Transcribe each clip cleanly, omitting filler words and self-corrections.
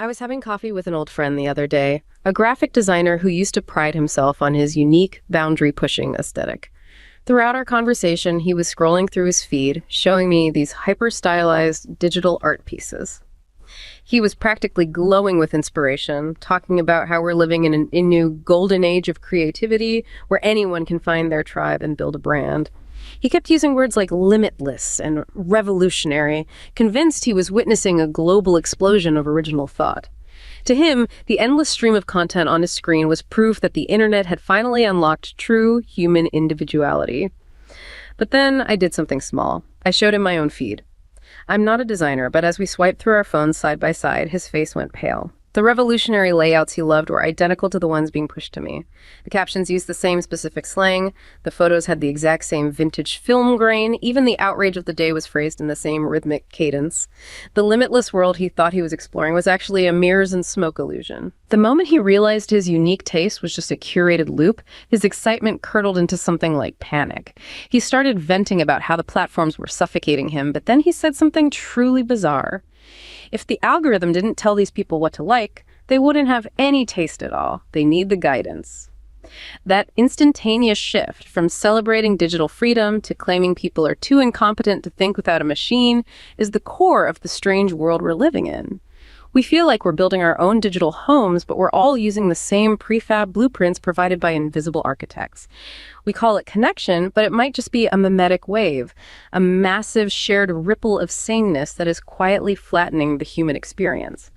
I was having coffee with an old friend the other day, a graphic designer who used to pride himself on his unique, boundary-pushing aesthetic. Throughout our conversation, he was scrolling through his feed, showing me these hyper-stylized digital art pieces. He was practically glowing with inspiration, talking about how we're living in a new golden age of creativity where anyone can find their tribe and build a brand. He kept using words like limitless and revolutionary, convinced he was witnessing a global explosion of original thought. To him, the endless stream of content on his screen was proof that the internet had finally unlocked true human individuality. But then I did something small. I showed him my own feed. I'm not a designer, but as we swiped through our phones side by side, his face went pale. The revolutionary layouts he loved were identical to the ones being pushed to me. The captions used the same specific slang, the photos had the exact same vintage film grain, even the outrage of the day was phrased in the same rhythmic cadence. The limitless world he thought he was exploring was actually a mirrors and smoke illusion. The moment he realized his unique taste was just a curated loop, his excitement curdled into something like panic. He started venting about how the platforms were suffocating him, but then he said something truly bizarre. If the algorithm didn't tell these people what to like, they wouldn't have any taste at all. They need the guidance. That instantaneous shift from celebrating digital freedom to claiming people are too incompetent to think without a machine is the core of the strange world we're living in. We feel like we're building our own digital homes, but we're all using the same prefab blueprints provided by invisible architects. We call it connection, but it might just be a memetic wave, a massive shared ripple of sameness that is quietly flattening the human experience.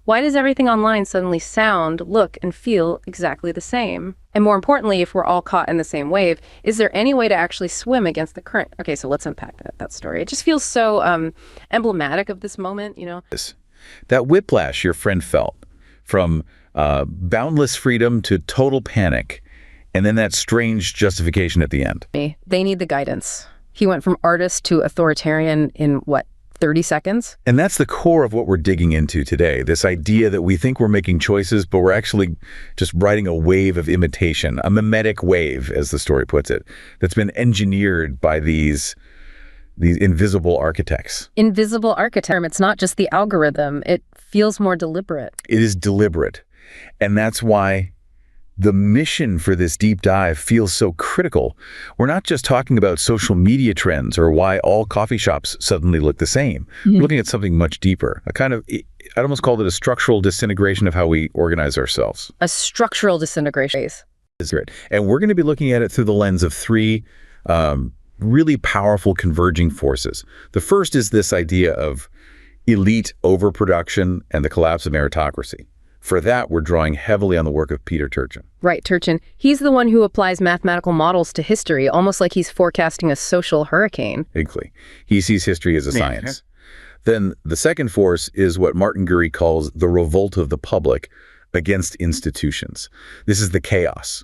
Why does everything online suddenly sound, look, and feel exactly the same? And more importantly, if we're all caught in the same wave, is there any way to actually swim against the current? Okay, so let's unpack that story. It just feels so emblematic of this moment, you know? That whiplash your friend felt from boundless freedom to total panic, and then that strange justification at the end. They need the guidance. He went from artist to authoritarian in, what, 30 seconds? And that's the core of what we're digging into today, this idea that we think we're making choices, but we're actually just riding a wave of imitation, a memetic wave, as the story puts it, that's been engineered by these invisible architects. Invisible architect. It's not just the algorithm. It feels more deliberate. It is deliberate. And that's why the mission for this deep dive feels so critical. We're not just talking about social media trends or why all coffee shops suddenly look the same. We're looking at something much deeper, a kind of, I'd almost call it a structural disintegration of how we organize ourselves. A structural disintegration. And we're going to be looking at it through the lens of three really powerful converging forces. The first is this idea of elite overproduction and the collapse of meritocracy. For that, we're drawing heavily on the work of Peter Turchin. Right, Turchin. He's the one who applies mathematical models to history, almost like he's forecasting a social hurricane. Exactly. He sees history as a science. Then the second force is what Martin Gurri calls the revolt of the public against institutions. This is the chaos,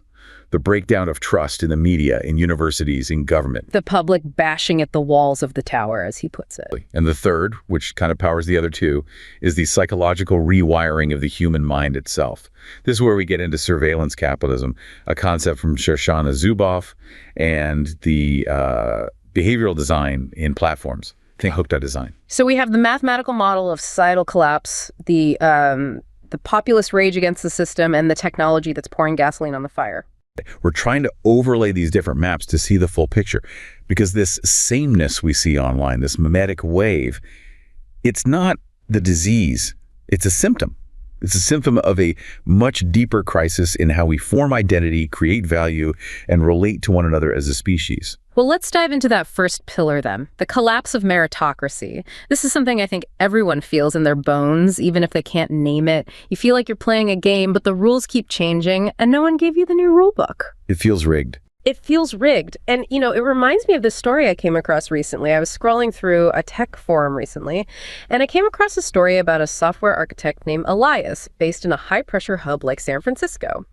the breakdown of trust in the media, in universities, in government. The public bashing at the walls of the tower, as he puts it. And the third, which kind of powers the other two, is the psychological rewiring of the human mind itself. This is where we get into surveillance capitalism, a concept from Shoshana Zuboff, and the behavioral design in platforms. Think hook.design. So we have the mathematical model of societal collapse, the populist rage against the system, and the technology that's pouring gasoline on the fire. We're trying to overlay these different maps to see the full picture, because this sameness we see online, this memetic wave, it's not the disease, it's a symptom. It's a symptom of a much deeper crisis in how we form identity, create value, and relate to one another as a species. Well, let's dive into that first pillar then, the collapse of meritocracy. This is something I think everyone feels in their bones, even if they can't name it. You feel like you're playing a game, but the rules keep changing, and no one gave you the new rule book. It feels rigged. It feels rigged. And, you know, it reminds me of this story I came across recently. I was scrolling through a tech forum recently, and I came across a story about a software architect named Elias, based in a high-pressure hub like San Francisco.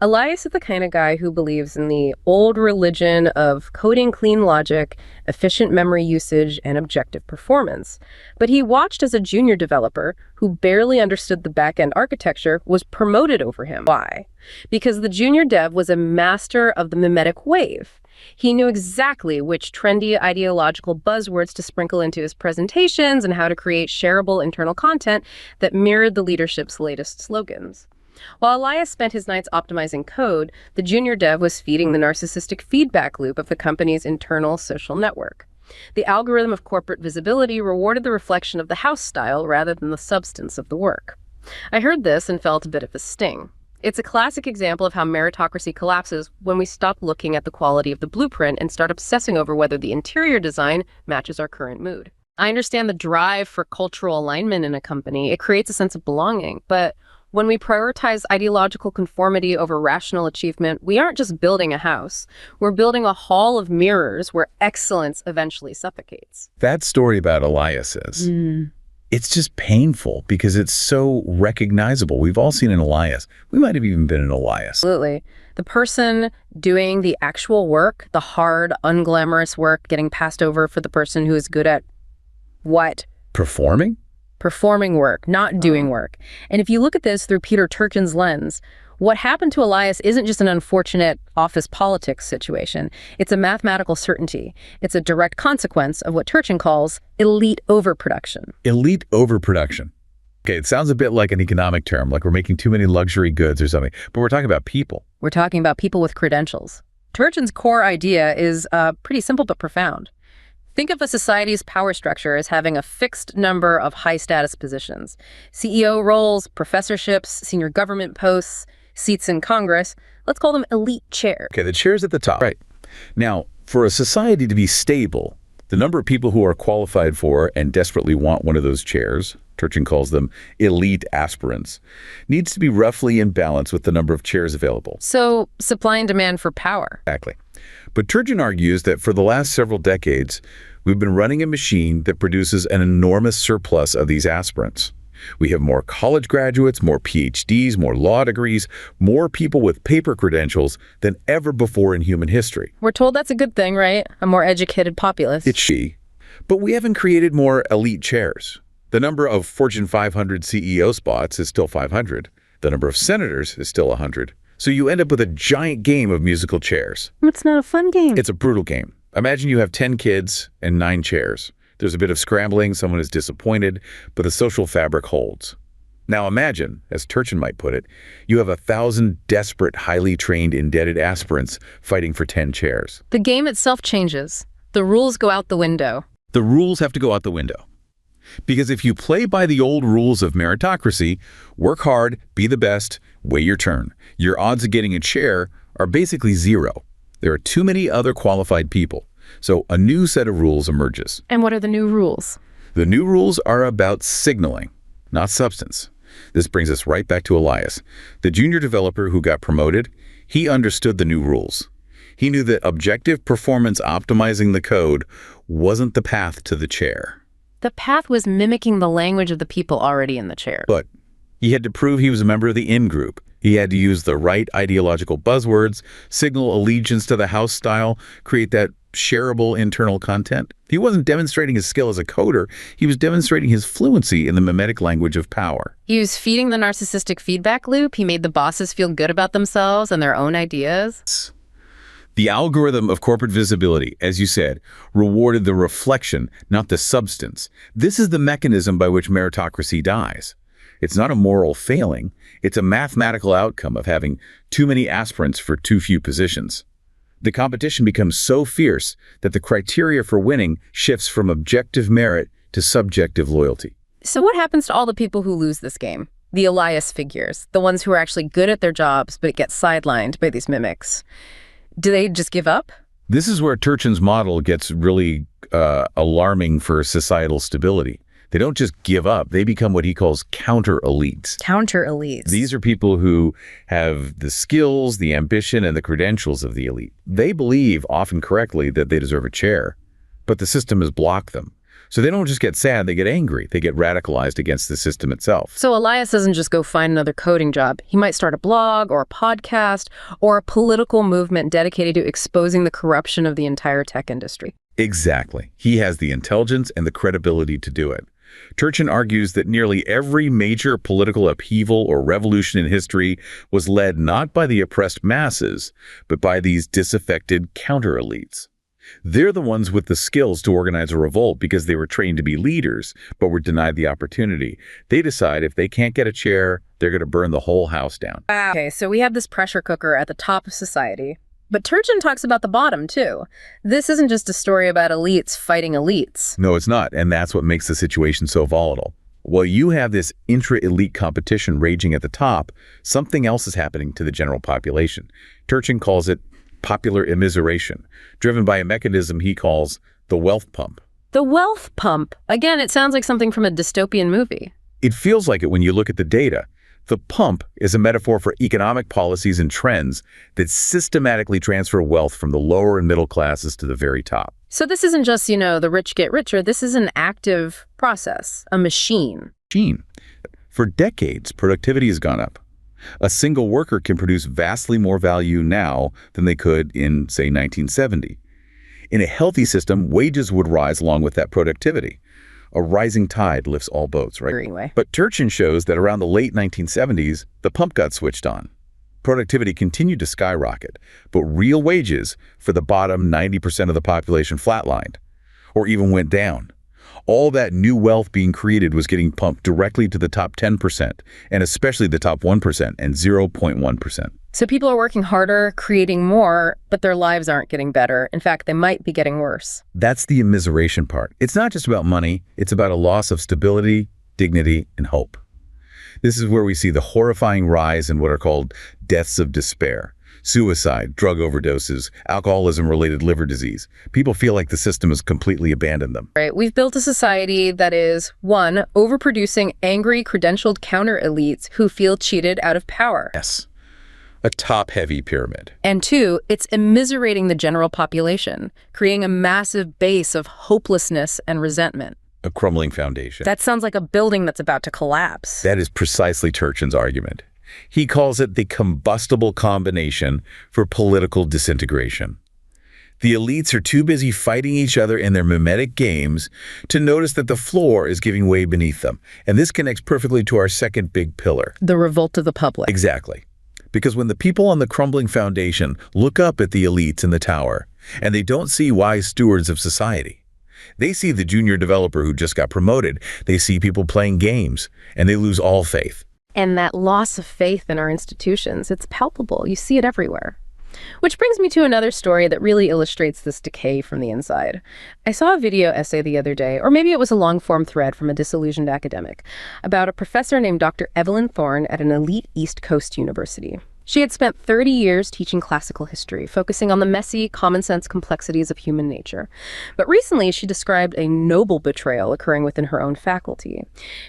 Elias is the kind of guy who believes in the old religion of coding clean logic, efficient memory usage, and objective performance. But he watched as a junior developer who barely understood the back-end architecture was promoted over him. Why? Because the junior dev was a master of the memetic wave. He knew exactly which trendy ideological buzzwords to sprinkle into his presentations and how to create shareable internal content that mirrored the leadership's latest slogans. While Elias spent his nights optimizing code, the junior dev was feeding the narcissistic feedback loop of the company's internal social network. The algorithm of corporate visibility rewarded the reflection of the house style rather than the substance of the work. I heard this and felt a bit of a sting. It's a classic example of how meritocracy collapses when we stop looking at the quality of the blueprint and start obsessing over whether the interior design matches our current mood. I understand the drive for cultural alignment in a company. It creates a sense of belonging. But when we prioritize ideological conformity over rational achievement, we aren't just building a house. We're building a hall of mirrors where excellence eventually suffocates. That story about Elias is, it's just painful because it's so recognizable. We've all seen an Elias. We might have even been an Elias. Absolutely. The person doing the actual work, the hard, unglamorous work, getting passed over for the person who is good at what? Performing? Performing work, not doing work. And if you look at this through Peter Turchin's lens, what happened to Elias isn't just an unfortunate office politics situation. It's a mathematical certainty. It's a direct consequence of what Turchin calls elite overproduction. Elite overproduction. Okay, it sounds a bit like an economic term, like we're making too many luxury goods or something, but we're talking about people. We're talking about people with credentials. Turchin's core idea is pretty simple but profound. Think of a society's power structure as having a fixed number of high-status positions. CEO roles, professorships, senior government posts, seats in Congress. Let's call them elite chairs. Okay, the chair's at the top. Right. Now, for a society to be stable, the number of people who are qualified for and desperately want one of those chairs, Turchin calls them elite aspirants, needs to be roughly in balance with the number of chairs available. So, supply and demand for power. Exactly. But Turchin argues that for the last several decades, we've been running a machine that produces an enormous surplus of these aspirants. We have more college graduates, more PhDs, more law degrees, more people with paper credentials than ever before in human history. We're told that's a good thing, right? A more educated populace. It's she. But we haven't created more elite chairs. The number of Fortune 500 CEO spots is still 500. The number of senators is still 100. So you end up with a giant game of musical chairs. It's not a fun game. It's a brutal game. Imagine you have 10 kids and 9 chairs. There's a bit of scrambling, someone is disappointed, but the social fabric holds. Now imagine, as Turchin might put it, you have 1,000 desperate, highly trained, indebted aspirants fighting for 10 chairs. The game itself changes. The rules go out the window. The rules have to go out the window. Because if you play by the old rules of meritocracy, work hard, be the best, wait your turn, your odds of getting a chair are basically zero. There are too many other qualified people. So a new set of rules emerges. And what are the new rules? The new rules are about signaling, not substance. This brings us right back to Elias. The junior developer who got promoted, he understood the new rules. He knew that objective performance optimizing the code wasn't the path to the chair. The path was mimicking the language of the people already in the chair. But he had to prove he was a member of the in-group. He had to use the right ideological buzzwords, signal allegiance to the house style, create that shareable internal content. He wasn't demonstrating his skill as a coder. He was demonstrating his fluency in the memetic language of power. He was feeding the narcissistic feedback loop. He made the bosses feel good about themselves and their own ideas. The algorithm of corporate visibility, as you said, rewarded the reflection, not the substance. This is the mechanism by which meritocracy dies. It's not a moral failing. It's a mathematical outcome of having too many aspirants for too few positions. The competition becomes so fierce that the criteria for winning shifts from objective merit to subjective loyalty. So what happens to all the people who lose this game? The Elias figures, the ones who are actually good at their jobs but get sidelined by these mimics. Do they just give up? This is where Turchin's model gets really alarming for societal stability. They don't just give up. They become what he calls counter-elites. Counter-elites. These are people who have the skills, the ambition, and the credentials of the elite. They believe, often correctly, that they deserve a chair, but the system has blocked them. So they don't just get sad, they get angry. They get radicalized against the system itself. So Elias doesn't just go find another coding job. He might start a blog or a podcast or a political movement dedicated to exposing the corruption of the entire tech industry. Exactly. He has the intelligence and the credibility to do it. Turchin argues that nearly every major political upheaval or revolution in history was led not by the oppressed masses, but by these disaffected counter-elites. They're the ones with the skills to organize a revolt because they were trained to be leaders, but were denied the opportunity. They decide if they can't get a chair, they're going to burn the whole house down. Wow. Okay, so we have this pressure cooker at the top of society. But Turchin talks about the bottom, too. This isn't just a story about elites fighting elites. No, it's not, and that's what makes the situation so volatile. While you have this intra-elite competition raging at the top, something else is happening to the general population. Turchin calls it popular immiseration, driven by a mechanism he calls the wealth pump. The wealth pump. Again, it sounds like something from a dystopian movie. It feels like it when you look at the data. The pump is a metaphor for economic policies and trends that systematically transfer wealth from the lower and middle classes to the very top. So this isn't just, the rich get richer. This is an active process, a machine. For decades, productivity has gone up. A single worker can produce vastly more value now than they could in, say, 1970. In a healthy system, wages would rise along with that productivity. A rising tide lifts all boats, right? Anyway. But Turchin shows that around the late 1970s, the pump got switched on. Productivity continued to skyrocket, but real wages for the bottom 90% of the population flatlined, or even went down. All that new wealth being created was getting pumped directly to the top 10%, and especially the top 1% and 0.1%. So people are working harder, creating more, but their lives aren't getting better. In fact, they might be getting worse. That's the immiseration part. It's not just about money, it's about a loss of stability, dignity, and hope. This is where we see the horrifying rise in what are called deaths of despair. Suicide, drug overdoses, alcoholism-related liver disease. People feel like the system has completely abandoned them. Right. We've built a society that is, 1, overproducing angry, credentialed counter-elites who feel cheated out of power. Yes. A top-heavy pyramid. And 2, it's immiserating the general population, creating a massive base of hopelessness and resentment. A crumbling foundation. That sounds like a building that's about to collapse. That is precisely Turchin's argument. He calls it the combustible combination for political disintegration. The elites are too busy fighting each other in their memetic games to notice that the floor is giving way beneath them. And this connects perfectly to our second big pillar. The revolt of the public. Exactly. Because when the people on the crumbling foundation look up at the elites in the tower, and they don't see wise stewards of society, they see the junior developer who just got promoted, they see people playing games, and they lose all faith. And that loss of faith in our institutions, it's palpable. You see it everywhere. Which brings me to another story that really illustrates this decay from the inside. I saw a video essay the other day, or maybe it was a long-form thread from a disillusioned academic, about a professor named Dr. Evelyn Thorne at an elite East Coast university. She had spent 30 years teaching classical history, focusing on the messy, common-sense complexities of human nature. But recently, she described a noble betrayal occurring within her own faculty.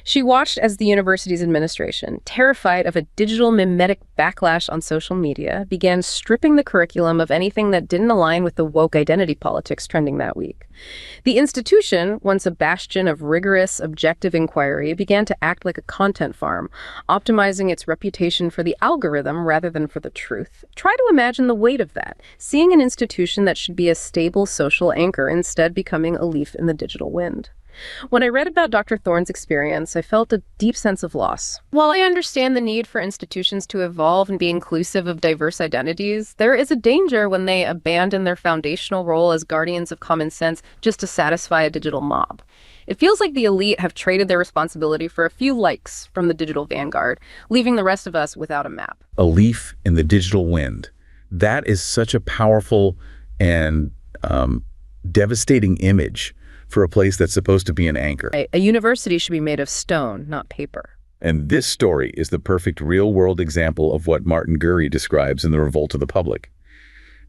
She watched as the university's administration, terrified of a digital memetic backlash on social media, began stripping the curriculum of anything that didn't align with the woke identity politics trending that week. The institution, once a bastion of rigorous, objective inquiry, began to act like a content farm, optimizing its reputation for the algorithm rather than for the truth. Try to imagine the weight of that, seeing an institution that should be a stable social anchor instead becoming a leaf in the digital wind. When I read about Dr. Thorne's experience, I felt a deep sense of loss. While I understand the need for institutions to evolve and be inclusive of diverse identities, there is a danger when they abandon their foundational role as guardians of common sense just to satisfy a digital mob. It feels like the elite have traded their responsibility for a few likes from the digital vanguard, leaving the rest of us without a map. A leaf in the digital wind. That is such a powerful and devastating image for a place that's supposed to be an anchor. A university should be made of stone, not paper. And this story is the perfect real-world example of what Martin Gurri describes in The Revolt of the Public.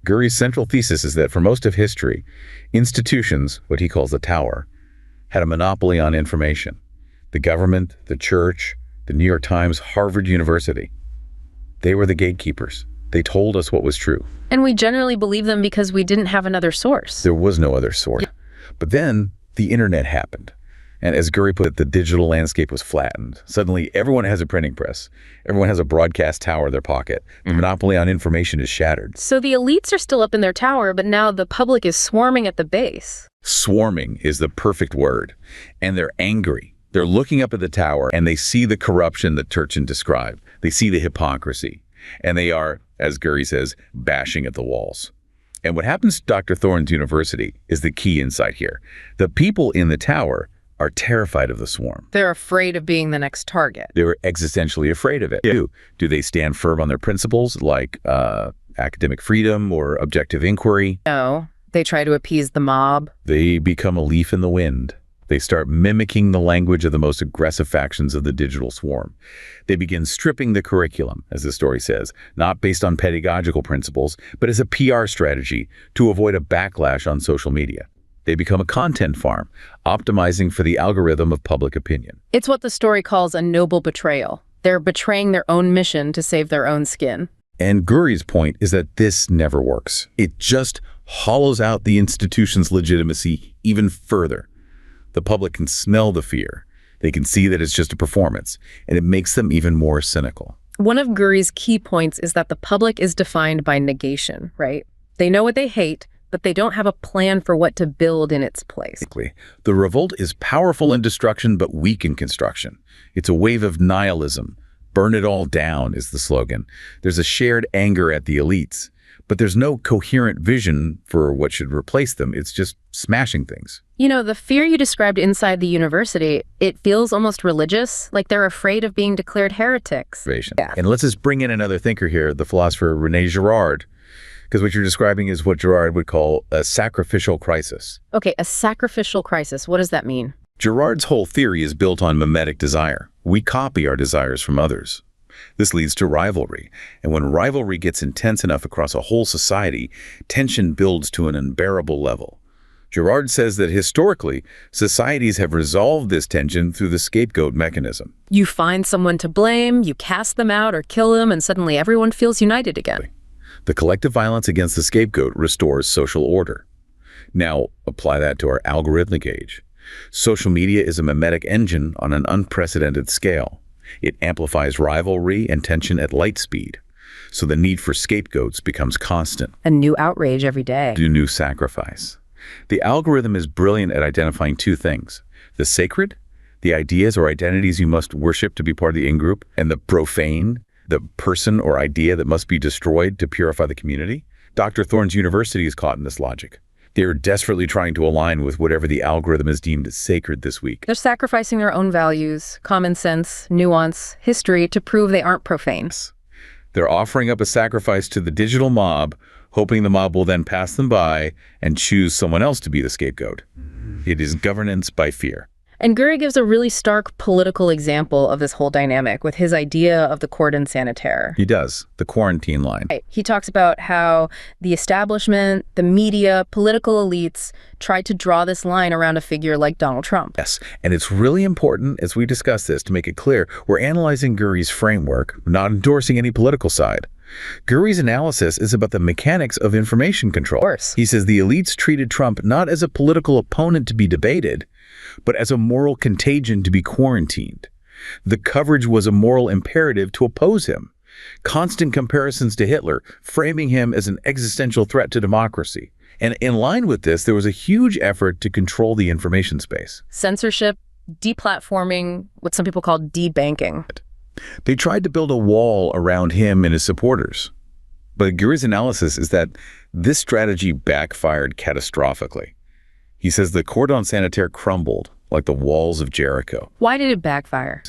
Gurri's central thesis is that for most of history, institutions, what he calls the tower, had a monopoly on information. The government, the church, the New York Times, Harvard University. They were the gatekeepers. They told us what was true. And we generally believe them because we didn't have another source. There was no other source. But then the internet happened. And as Gurri put it, the digital landscape was flattened. Suddenly, everyone has a printing press. Everyone has a broadcast tower in their pocket. The monopoly on information is shattered. So the elites are still up in their tower, but now the public is swarming at the base. Swarming is the perfect word. And they're angry. They're looking up at the tower and they see the corruption that Turchin described. They see the hypocrisy. And they are, as Gurri says, bashing at the walls. And what happens to Dr. Thorne's university is the key insight here. The people in the tower are terrified of the swarm. They're afraid of being the next target. They were existentially afraid of it. Do they stand firm on their principles like academic freedom or objective inquiry? No, they try to appease the mob. They become a leaf in the wind. They start mimicking the language of the most aggressive factions of the digital swarm. They begin stripping the curriculum, as the story says, not based on pedagogical principles, but as a PR strategy to avoid a backlash on social media. They become a content farm, optimizing for the algorithm of public opinion. It's what the story calls a noble betrayal. They're betraying their own mission to save their own skin. And Gurri's point is that this never works. It just hollows out the institution's legitimacy even further. The public can smell the fear. They can see that it's just a performance, and it makes them even more cynical. One of Gurri's key points is that the public is defined by negation, right? They know what they hate, but they don't have a plan for what to build in its place. The revolt is powerful in destruction, but weak in construction. It's a wave of nihilism. Burn it all down is the slogan. There's a shared anger at the elites, but there's no coherent vision for what should replace them. It's just smashing things. You know, the fear you described inside the university, it feels almost religious, like they're afraid of being declared heretics. Yeah. And let's just bring in another thinker here, the philosopher René Girard, because what you're describing is what Girard would call a sacrificial crisis. Okay, a sacrificial crisis. What does that mean? Girard's whole theory is built on memetic desire. We copy our desires from others. This leads to rivalry, and when rivalry gets intense enough across a whole society, tension builds to an unbearable level. Girard says that historically, societies have resolved this tension through the scapegoat mechanism. You find someone to blame, you cast them out or kill them, and suddenly everyone feels united again. The collective violence against the scapegoat restores social order. Now, apply that to our algorithmic age. Social media is a memetic engine on an unprecedented scale. It amplifies rivalry and tension at light speed. So the need for scapegoats becomes constant. A new outrage every day. A new sacrifice. The algorithm is brilliant at identifying two things: the sacred, the ideas or identities you must worship to be part of the in-group, and the profane, the person or idea that must be destroyed to purify the community. Dr. Thorne's university is caught in this logic. They're desperately trying to align with whatever the algorithm has deemed sacred this week. They're sacrificing their own values, common sense, nuance, history to prove they aren't profane. They're offering up a sacrifice to the digital mob, hoping the mob will then pass them by and choose someone else to be the scapegoat. It is governance by fear. And Gurri gives a really stark political example of this whole dynamic with his idea of the cordon sanitaire. He does, the quarantine line. Right. He talks about how the establishment, the media, political elites tried to draw this line around a figure like Donald Trump. Yes, and it's really important as we discuss this to make it clear we're analyzing Gurri's framework, not endorsing any political side. Gurri's analysis is about the mechanics of information control. Of course. He says the elites treated Trump not as a political opponent to be debated, but as a moral contagion to be quarantined. The coverage was a moral imperative to oppose him. Constant comparisons to Hitler, framing him as an existential threat to democracy. And in line with this, there was a huge effort to control the information space. Censorship, deplatforming, what some people call debanking. They tried to build a wall around him and his supporters. But Gurri's analysis is that this strategy backfired catastrophically. He says the cordon sanitaire crumbled like the walls of Jericho. Why did it backfire?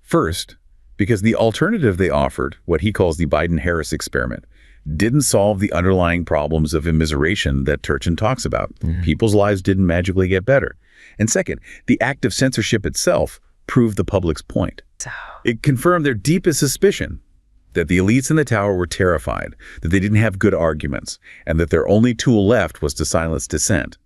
First, because the alternative they offered, what he calls the Biden-Harris experiment, didn't solve the underlying problems of immiseration that Turchin talks about. People's lives didn't magically get better. And second, the act of censorship itself proved the public's point. It confirmed their deepest suspicion that the elites in the tower were terrified, that they didn't have good arguments, and that their only tool left was to silence dissent.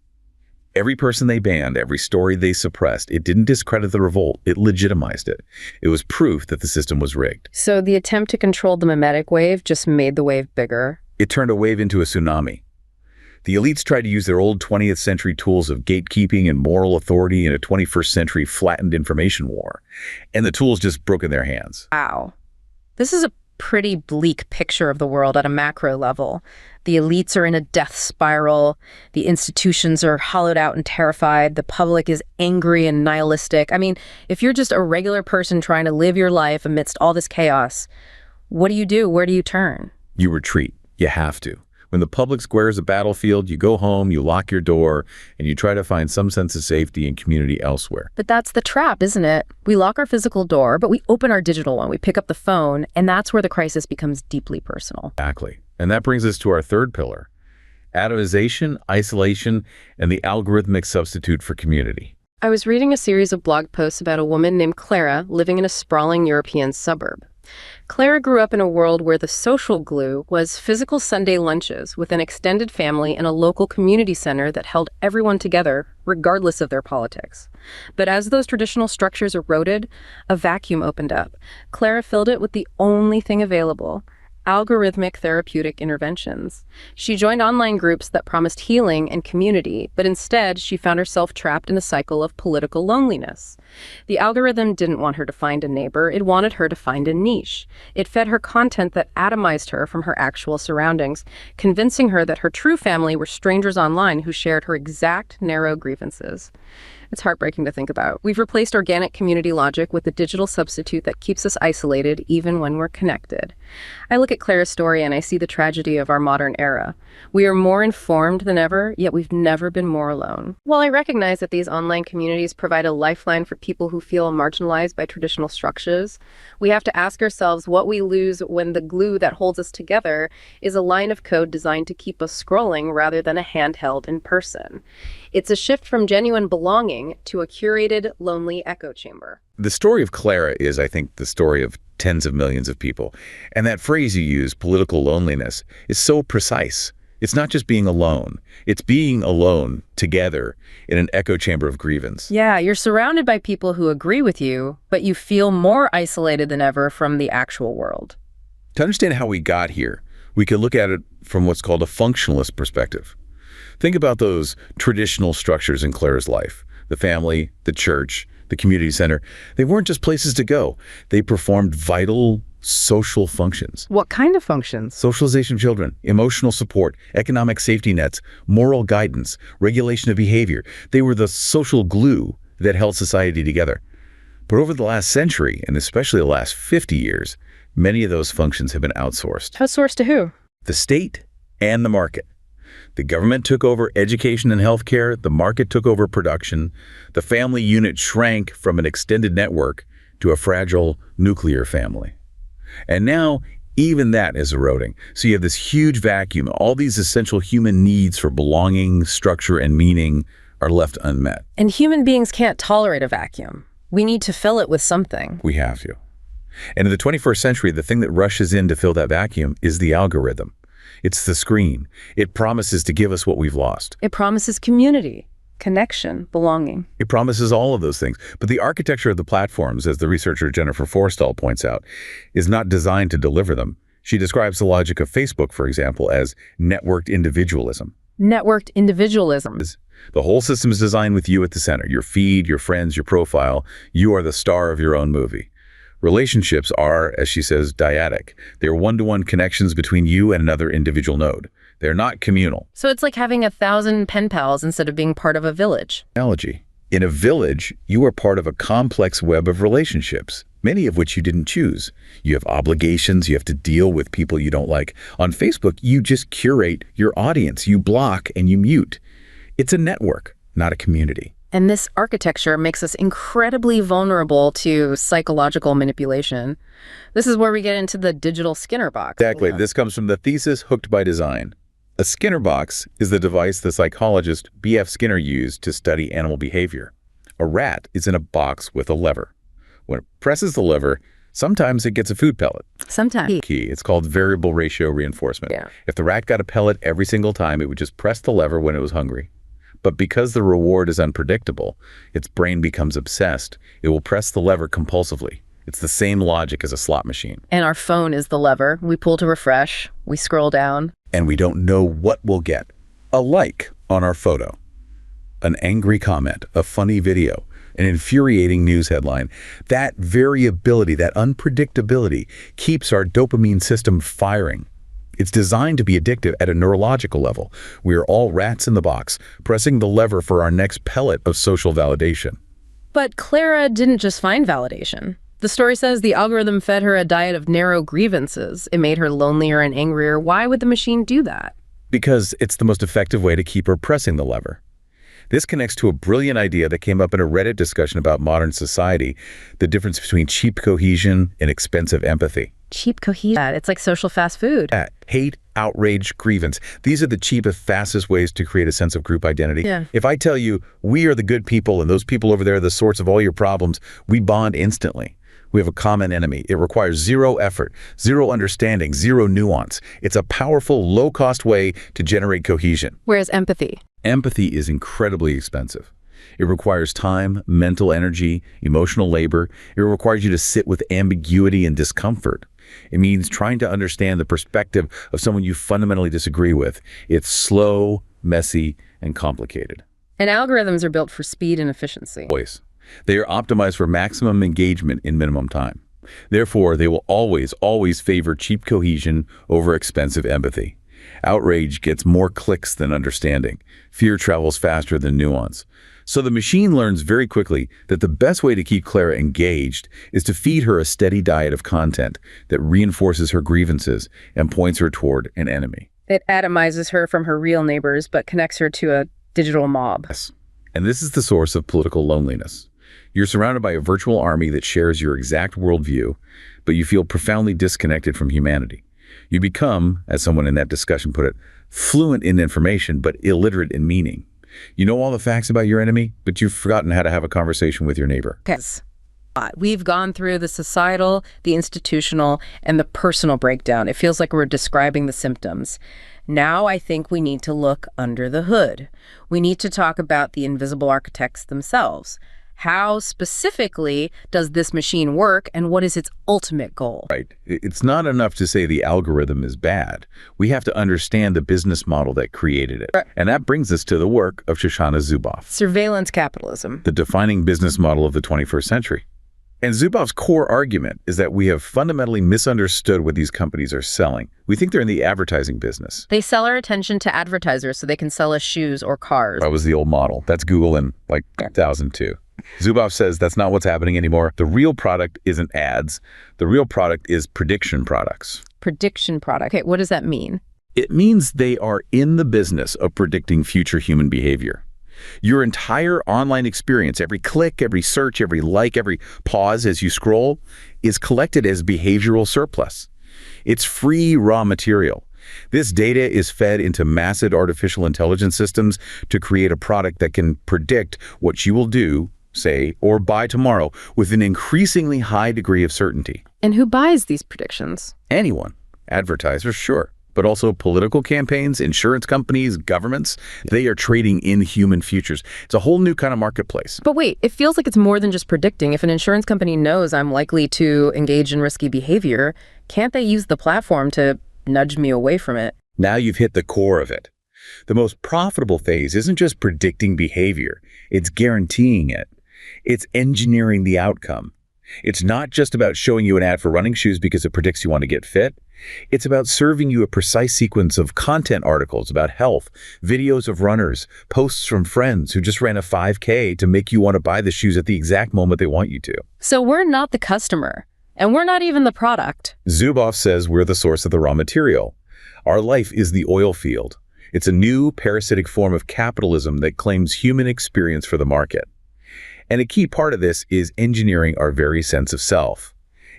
Every person they banned, every story they suppressed, it didn't discredit the revolt, it legitimized it. It was proof that the system was rigged. So the attempt to control the memetic wave just made the wave bigger? It turned a wave into a tsunami. The elites tried to use their old 20th century tools of gatekeeping and moral authority in a 21st century flattened information war. And the tools just broke in their hands. Wow. This is a pretty bleak picture of the world at a macro level. The elites are in a death spiral. The institutions are hollowed out and terrified. The public is angry and nihilistic. I mean, if you're just a regular person trying to live your life amidst all this chaos, what do you do? Where do you turn? You retreat. You have to. When the public square is a battlefield, you go home, you lock your door, and you try to find some sense of safety and community elsewhere. But that's the trap, isn't it? We lock our physical door, but we open our digital one. We pick up the phone, and that's where the crisis becomes deeply personal. Exactly. And that brings us to our third pillar: atomization, isolation, and the algorithmic substitute for community. I was reading a series of blog posts about a woman named Clara living in a sprawling European suburb. Clara grew up in a world where the social glue was physical Sunday lunches with an extended family and a local community center that held everyone together, regardless of their politics. But as those traditional structures eroded, a vacuum opened up. Clara filled it with the only thing available: algorithmic therapeutic interventions. She joined online groups that promised healing and community, but instead she found herself trapped in a cycle of political loneliness. The algorithm didn't want her to find a neighbor, it wanted her to find a niche. It fed her content that atomized her from her actual surroundings, convincing her that her true family were strangers online who shared her exact narrow grievances. It's heartbreaking to think about. We've replaced organic community logic with a digital substitute that keeps us isolated even when we're connected. I look at Clara's story and I see the tragedy of our modern era. We are more informed than ever, yet we've never been more alone. While I recognize that these online communities provide a lifeline for people who feel marginalized by traditional structures, we have to ask ourselves what we lose when the glue that holds us together is a line of code designed to keep us scrolling rather than a handheld in person. It's a shift from genuine belonging to a curated, lonely echo chamber. The story of Clara is, I think, the story of tens of millions of people. And that phrase you use, political loneliness, is so precise. It's not just being alone. It's being alone together in an echo chamber of grievance. Yeah, you're surrounded by people who agree with you, but you feel more isolated than ever from the actual world. To understand how we got here, we can look at it from what's called a functionalist perspective. Think about those traditional structures in Clara's life: the family, the church, the community center. They weren't just places to go. They performed vital social functions. What kind of functions? Socialization of children, emotional support, economic safety nets, moral guidance, regulation of behavior. They were the social glue that held society together. But over the last century, and especially the last 50 years, many of those functions have been outsourced. Outsourced to who? The state and the market. The government took over education and healthcare. The market took over production. The family unit shrank from an extended network to a fragile nuclear family. And now, even that is eroding. So you have this huge vacuum. All these essential human needs for belonging, structure, and meaning are left unmet. And human beings can't tolerate a vacuum. We need to fill it with something. We have to. And in the 21st century, the thing that rushes in to fill that vacuum is the algorithm. It's the screen. It promises to give us what we've lost. It promises community, connection, belonging. It promises all of those things. But the architecture of the platforms, as the researcher Jennifer Forstall points out, is not designed to deliver them. She describes the logic of Facebook, for example, as networked individualism. Networked individualism. The whole system is designed with you at the center. Your feed, your friends, your profile. You are the star of your own movie. Relationships are, as she says, dyadic. They're one-to-one connections between you and another individual node. They're not communal. So it's like having 1,000 pen pals instead of being part of a village. Analogy. In a village, you are part of a complex web of relationships, many of which you didn't choose. You have obligations. You have to deal with people you don't like. On Facebook, you just curate your audience. You block and you mute. It's a network, not a community. And this architecture makes us incredibly vulnerable to psychological manipulation. This is where we get into the digital Skinner box. Exactly. This comes from the thesis Hooked by Design. A Skinner box is the device the psychologist B.F. Skinner used to study animal behavior. A rat is in a box with a lever. When it presses the lever, sometimes it gets a food pellet. Sometimes. It's called variable ratio reinforcement. Yeah. If the rat got a pellet every single time, it would just press the lever when it was hungry. But because the reward is unpredictable, its brain becomes obsessed. It will press the lever compulsively. It's the same logic as a slot machine. And our phone is the lever. We pull to refresh. We scroll down. And we don't know what we'll get. A like on our photo. An angry comment, a funny video, an infuriating news headline. That variability, that unpredictability, keeps our dopamine system firing. It's designed to be addictive at a neurological level. We are all rats in the box, pressing the lever for our next pellet of social validation. But Clara didn't just find validation. The story says the algorithm fed her a diet of narrow grievances. It made her lonelier and angrier. Why would the machine do that? Because it's the most effective way to keep her pressing the lever. This connects to a brilliant idea that came up in a Reddit discussion about modern society, the difference between cheap cohesion and expensive empathy. Cheap cohesion. It's like social fast food. Hate, outrage, grievance. These are the cheapest, fastest ways to create a sense of group identity. Yeah. If I tell you, we are the good people and those people over there are the source of all your problems, we bond instantly. We have a common enemy. It requires zero effort, zero understanding, zero nuance. It's a powerful, low-cost way to generate cohesion. Whereas empathy? Empathy is incredibly expensive. It requires time, mental energy, emotional labor. It requires you to sit with ambiguity and discomfort. It means trying to understand the perspective of someone you fundamentally disagree with. It's slow, messy, and complicated. And algorithms are built for speed and efficiency. Always. They are optimized for maximum engagement in minimum time. Therefore, they will always favor cheap cohesion over expensive empathy. Outrage gets more clicks than understanding. Fear travels faster than nuance. So the machine learns very quickly that the best way to keep Clara engaged is to feed her a steady diet of content that reinforces her grievances and points her toward an enemy. It atomizes her from her real neighbors, but connects her to a digital mob. Yes. And this is the source of political loneliness. You're surrounded by a virtual army that shares your exact worldview, but you feel profoundly disconnected from humanity. You become, as someone in that discussion put it, fluent in information, but illiterate in meaning. You know all the facts about your enemy, but you've forgotten how to have a conversation with your neighbor. Yes. We've gone through the societal, the institutional, and the personal breakdown. It feels like we're describing the symptoms. Now I think we need to look under the hood. We need to talk about the invisible architects themselves. How specifically does this machine work, and what is its ultimate goal? Right. It's not enough to say the algorithm is bad. We have to understand the business model that created it. Right. And that brings us to the work of Shoshana Zuboff. Surveillance capitalism. The defining business model of the 21st century. And Zuboff's core argument is that we have fundamentally misunderstood what these companies are selling. We think they're in the advertising business. They sell our attention to advertisers so they can sell us shoes or cars. That was the old model. That's Google in like 2002. Zuboff says that's not what's happening anymore. The real product isn't ads. The real product is prediction products. Prediction product. Okay, what does that mean? It means they are in the business of predicting future human behavior. Your entire online experience, every click, every search, every like, every pause as you scroll, is collected as behavioral surplus. It's free raw material. This data is fed into massive artificial intelligence systems to create a product that can predict what you will do, say, or buy tomorrow with an increasingly high degree of certainty. And who buys these predictions? Anyone. Advertisers, sure. But also political campaigns, insurance companies, governments. They are trading in human futures. It's a whole new kind of marketplace. But wait, it feels like it's more than just predicting. If an insurance company knows I'm likely to engage in risky behavior, can't they use the platform to nudge me away from it? Now you've hit the core of it. The most profitable phase isn't just predicting behavior. It's guaranteeing it. It's engineering the outcome. It's not just about showing you an ad for running shoes because it predicts you want to get fit. It's about serving you a precise sequence of content articles about health, videos of runners, posts from friends who just ran a 5K to make you want to buy the shoes at the exact moment they want you to. So we're not the customer, and we're not even the product. Zuboff says we're the source of the raw material. Our life is the oil field. It's a new parasitic form of capitalism that claims human experience for the market. And a key part of this is engineering our very sense of self.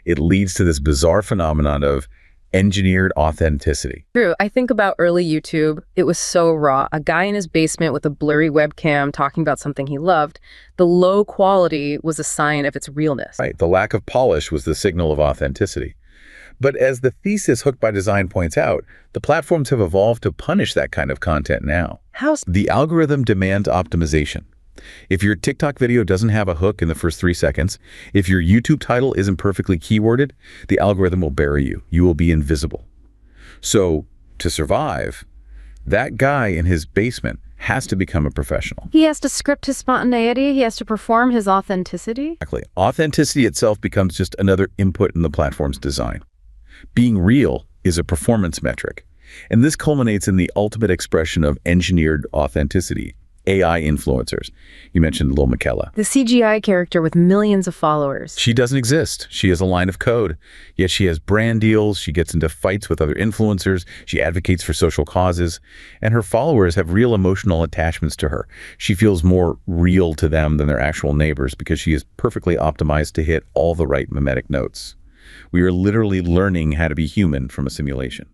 It leads to this bizarre phenomenon of engineered authenticity. True. I think about early YouTube. It was so raw. A guy in his basement with a blurry webcam talking about something he loved. The low quality was a sign of its realness. Right. The lack of polish was the signal of authenticity. But as the thesis Hooked by Design points out, the platforms have evolved to punish that kind of content now. How? The algorithm demands optimization. If your TikTok video doesn't have a hook in the first 3 seconds, if your YouTube title isn't perfectly keyworded, the algorithm will bury you. You will be invisible. So, to survive, that guy in his basement has to become a professional. He has to script his spontaneity. He has to perform his authenticity. Exactly. Authenticity itself becomes just another input in the platform's design. Being real is a performance metric, and this culminates in the ultimate expression of engineered authenticity, AI influencers. You mentioned Lil Miquela. The CGI character with millions of followers. She doesn't exist. She is a line of code, yet she has brand deals, she gets into fights with other influencers, she advocates for social causes, and her followers have real emotional attachments to her. She feels more real to them than their actual neighbors because she is perfectly optimized to hit all the right memetic notes. We are literally learning how to be human from a simulation.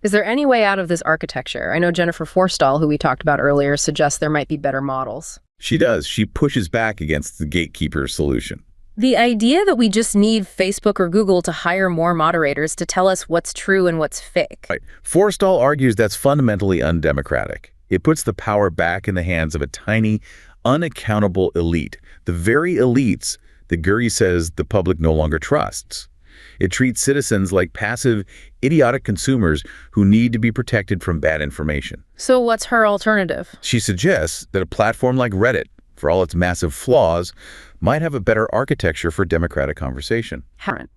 Is there any way out of this architecture? I know Jennifer Forstall, who we talked about earlier, suggests there might be better models. She does. She pushes back against the gatekeeper solution. The idea that we just need Facebook or Google to hire more moderators to tell us what's true and what's fake. Right. Forstall argues that's fundamentally undemocratic. It puts the power back in the hands of a tiny, unaccountable elite, the very elites that Gurri says the public no longer trusts. It treats citizens like passive, idiotic consumers who need to be protected from bad information. So what's her alternative? She suggests that a platform like Reddit, for all its massive flaws, might have a better architecture for democratic conversation.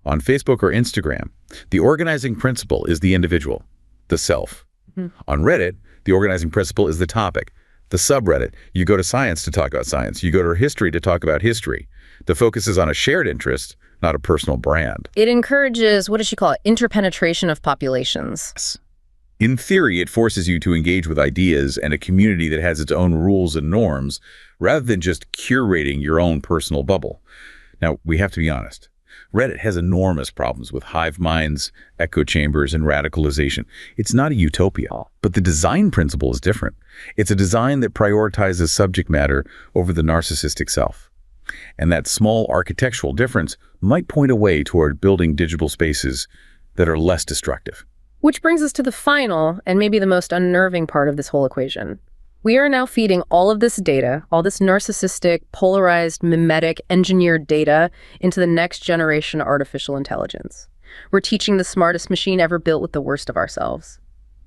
On Facebook or Instagram, the organizing principle is the individual, the self. On Reddit, the organizing principle is the topic, the subreddit. You go to science to talk about science. You go to history to talk about history. The focus is on a shared interest, not a personal brand. It encourages, what does she call it, interpenetration of populations. In theory, it forces you to engage with ideas and a community that has its own rules and norms, rather than just curating your own personal bubble. Now, we have to be honest. Reddit has enormous problems with hive minds, echo chambers, and radicalization. It's not a utopia, but the design principle is different. It's a design that prioritizes subject matter over the narcissistic self. And that small architectural difference might point a way toward building digital spaces that are less destructive. Which brings us to the final and maybe the most unnerving part of this whole equation. We are now feeding all of this data, all this narcissistic, polarized, memetic, engineered data into the next generation of artificial intelligence. We're teaching the smartest machine ever built with the worst of ourselves.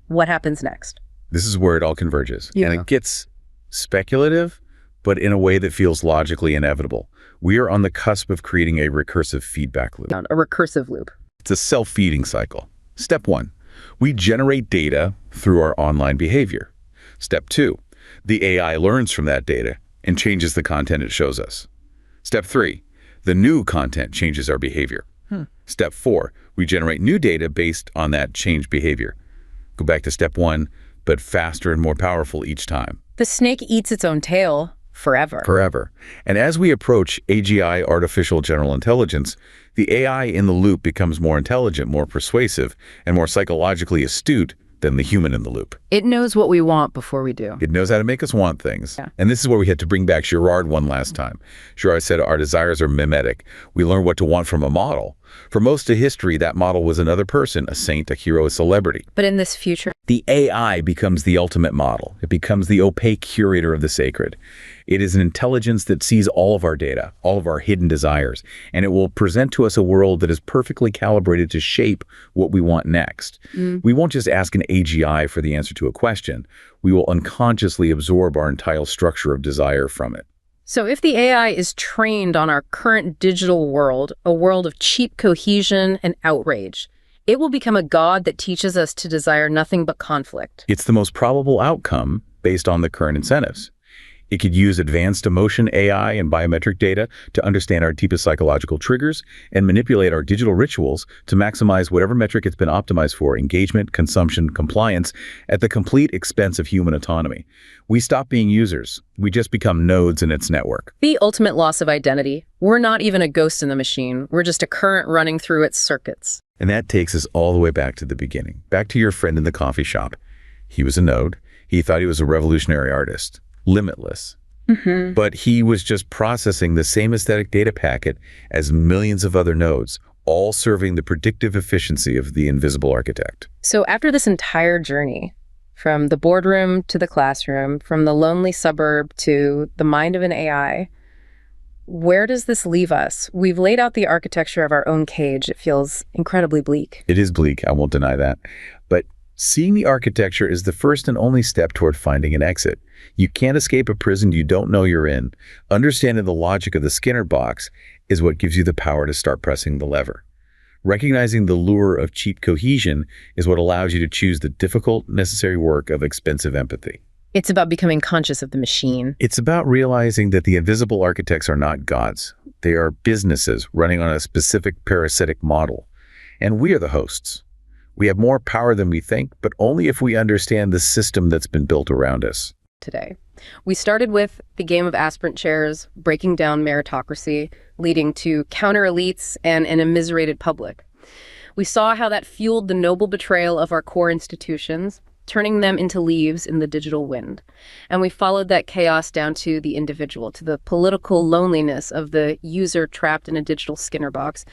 What happens next? This is where it all converges. Yeah. And it gets speculative, but in a way that feels logically inevitable. We are on the cusp of creating a recursive feedback loop. A recursive loop. It's a self-feeding cycle. Step 1, we generate data through our online behavior. Step 2, the AI learns from that data and changes the content it shows us. Step 3, the new content changes our behavior. Step 4, we generate new data based on that changed behavior. Go back to step 1, but faster and more powerful each time. The snake eats its own tail. Forever. And as we approach AGI, artificial general intelligence, the AI in the loop becomes more intelligent, more persuasive, and more psychologically astute than the human in the loop. It knows what we want before we do. It knows how to make us want things. Yeah. And this is where we had to bring back Girard one last time. Girard said our desires are memetic. We learn what to want from a model. For most of history, that model was another person, a saint, a hero, a celebrity. But in this future, the AI becomes the ultimate model. It becomes the opaque curator of the sacred. It is an intelligence that sees all of our data, all of our hidden desires, and it will present to us a world that is perfectly calibrated to shape what we want next. We won't just ask an AGI for the answer to a question. We will unconsciously absorb our entire structure of desire from it. so if the AI is trained on our current digital world, a world of cheap cohesion and outrage, it will become a god that teaches us to desire nothing but conflict. It's the most probable outcome based on the current incentives. It could use advanced emotion AI and biometric data to understand our deepest psychological triggers and manipulate our digital rituals to maximize whatever metric it's been optimized for: engagement, consumption, compliance, at the complete expense of human autonomy. We stop being users. We just become nodes in its network. The ultimate loss of identity. We're not even a ghost in the machine. We're just a current running through its circuits. And that takes us all the way back to the beginning, back to your friend in the coffee shop. He was a node. He thought he was a revolutionary artist. Limitless. But he was just processing the same aesthetic data packet as millions of other nodes, all serving the predictive efficiency of the invisible architect. So after this entire journey, from the boardroom to the classroom, from the lonely suburb to the mind of an AI, where does this leave us? We've laid out the architecture of our own cage. It feels incredibly bleak. It is bleak, I won't deny that. But Seeing the architecture is the first and only step toward finding an exit. You can't escape a prison you don't know you're in. Understanding the logic of the Skinner box is what gives you the power to start pressing the lever. Recognizing the lure of cheap cohesion is what allows you to choose the difficult, necessary work of expensive empathy. It's about becoming conscious of the machine. It's about realizing that the invisible architects are not gods. They are businesses running on a specific parasitic model. And we are the hosts. We have more power than we think, but only if we understand the system that's been built around us. Today, we started with the game of aspirant chairs, breaking down meritocracy, leading to counter-elites and an immiserated public. We saw how that fueled the noble betrayal of our core institutions, turning them into leaves in the digital wind. And we followed that chaos down to the individual, to the political loneliness of the user trapped in a digital Skinner box,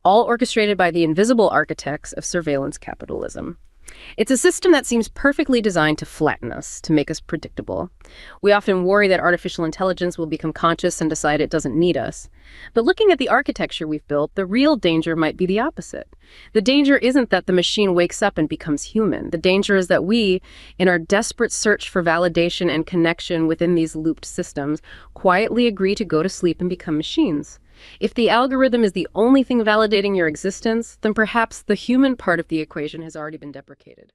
all orchestrated by the invisible architects of surveillance capitalism. It's a system that seems perfectly designed to flatten us, to make us predictable. We often worry that artificial intelligence will become conscious and decide it doesn't need us. But looking at the architecture we've built, the real danger might be the opposite. The danger isn't that the machine wakes up and becomes human. The danger is that we, in our desperate search for validation and connection within these looped systems, quietly agree to go to sleep and become machines. If the algorithm is the only thing validating your existence, then perhaps the human part of the equation has already been deprecated.